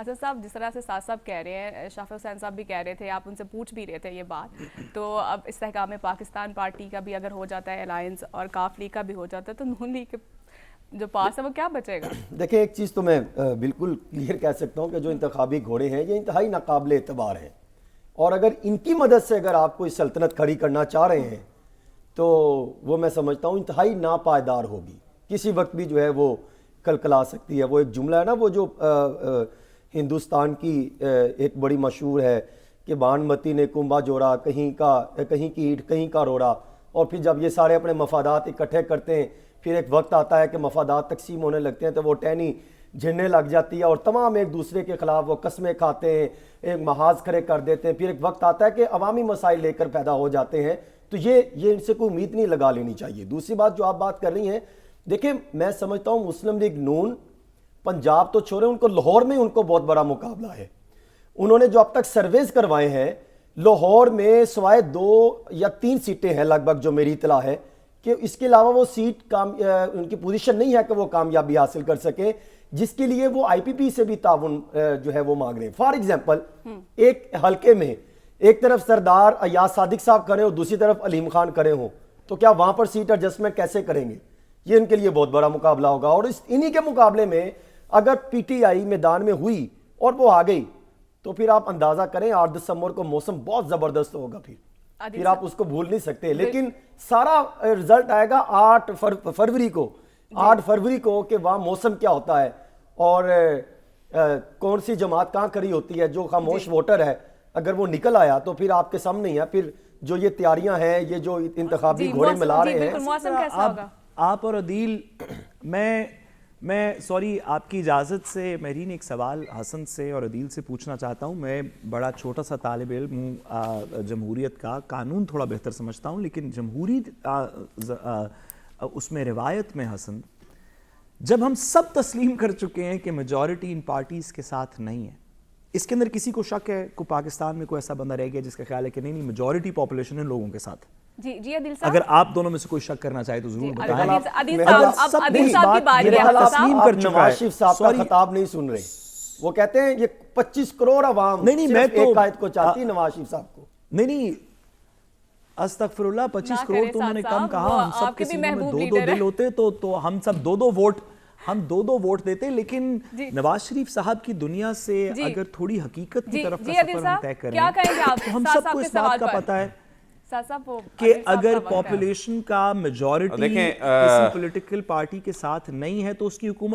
اسد صاحب جس طرح سے ساز صاحب کہہ رہے ہیں, شافی حسین صاحب بھی کہہ رہے تھے, آپ ان سے پوچھ بھی رہے تھے یہ بات, تو اب استحکام پاکستان پارٹی کا بھی اگر ہو جاتا ہے الائنس اور کاف لیگ کا بھی ہو جاتا ہے تو نون لیگ جو پاس ہے وہ کیا بچے گا؟ دیکھیں ایک چیز تو میں بالکل کلیئر کہہ سکتا ہوں کہ جو انتخابی گھوڑے ہیں یہ انتہائی ناقابل اعتبار ہیں, اور اگر ان کی مدد سے اگر آپ کوئی سلطنت کھڑی کرنا چاہ رہے ہیں تو وہ میں سمجھتا ہوں انتہائی ناپائیدار ہوگی, کسی وقت بھی جو ہے وہ کلکلا سکتی ہے. وہ ایک جملہ ہے نا وہ جو ہندوستان کی ایک بڑی مشہور ہے کہ بانمتی نے کنبا جوڑا, کہیں کی اینٹ کہیں کا روڑا, اور پھر جب یہ سارے اپنے مفادات اکٹھے کرتے ہیں پھر ایک وقت آتا ہے کہ مفادات تقسیم ہونے لگتے ہیں تو وہ ٹہنی جھڑنے لگ جاتی ہے اور تمام ایک دوسرے کے خلاف وہ قسمیں کھاتے ہیں, ایک محاذ کھڑے کر دیتے ہیں. پھر ایک وقت آتا ہے کہ عوامی مسائل لے کر پیدا ہو جاتے ہیں, تو یہ ان سے کوئی امید نہیں لگا لینی چاہیے. دوسری بات جو آپ بات کر رہی ہیں, دیکھیں میں سمجھتا ہوں مسلم لیگ نون پنجاب تو چھوڑے, ان کو لاہور میں ان کو بہت بڑا مقابلہ ہے. انہوں نے جو اب تک سرویز کروائے ہیں لاہور میں سوائے 2 یا 3 سیٹیں ہیں لگ بھگ جو میری اطلاع ہے, کہ اس کے علاوہ وہ سیٹ ان کی پوزیشن نہیں ہے کہ وہ کامیابی حاصل کر سکیں, جس کے لیے وہ آئی پی پی سے بھی تعاون جو ہے وہ مانگ رہے ہیں. فار ایگزامپل ایک حلقے میں ایک طرف سردار ایاز صادق صاحب کھڑے ہو, دوسری طرف علیم خان کھڑے ہوں, تو کیا وہاں پر سیٹ ایڈجسٹمنٹ کیسے کریں گے؟ یہ ان کے لیے بہت بڑا مقابلہ ہوگا. اور انہی کے مقابلے میں اگر پی ٹی آئی میدان میں ہوئی اور وہ آ گئی تو پھر آپ اندازہ کریں 8 دسمبر کو موسم بہت زبردست ہوگا, پھر آپ اس کو بھول نہیں سکتے. لیکن سارا رزلٹ آئے گا 8 فروری کو کہ وہاں موسم کیا ہوتا ہے اور کون سی جماعت کہاں کھڑی ہوتی ہے. جو خاموش ووٹر ہے اگر وہ نکل آیا تو پھر آپ کے سامنے ہی ہے. پھر جو یہ تیاریاں ہیں, یہ جو انتخابی گھوڑے ملا رہے ہیں. آپ اور عدیل, میں سوری آپ کی اجازت سے مہرین ایک سوال حسن سے اور عدیل سے پوچھنا چاہتا ہوں. میں بڑا چھوٹا سا طالب علم ہوں جمہوریت کا, قانون تھوڑا بہتر سمجھتا ہوں, لیکن جمہوری اس میں روایت میں حسن جب ہم سب تسلیم کر چکے ہیں کہ میجورٹی ان پارٹیز کے ساتھ نہیں ہے, اس کے اندر کسی کو شک ہے کو پاکستان میں کوئی ایسا بندہ رہ گیا جس کا خیال ہے کہ نہیں میجورٹی پاپولیشن ان لوگوں کے ساتھ؟ جی عدیل صاحب, اگر آپ دونوں میں سے کوئی شک کرنا چاہے تو ضرور بتائیں. عدیل صاحب کی باری ہے. تسلیم کر چکا ہے. نواز شریف صاحب کا خطاب نہیں سن رہے, وہ کہتے ہیں یہ 25 کروڑ عوام صرف ایک قائد کو چاہتی, نواز شریف صاحب کو. نہیں استغفر اللہ, 25 کروڑ تو انہوں نے کم کہا. ہم سب کے سینوں میں 2 دل ہوتے تو ہم سب 2 ووٹ دیتے. لیکن نواز شریف صاحب کی دنیا سے اگر تھوڑی حقیقت کی طرف کا سفر ہم طے کریں تو ہم سب کو اس بات کا پتہ ہے کہ اگر پاپولیشن کا میجورٹی کسی پولیٹیکل پارٹی کے ساتھ نہیں ہے تو اس کی حکومت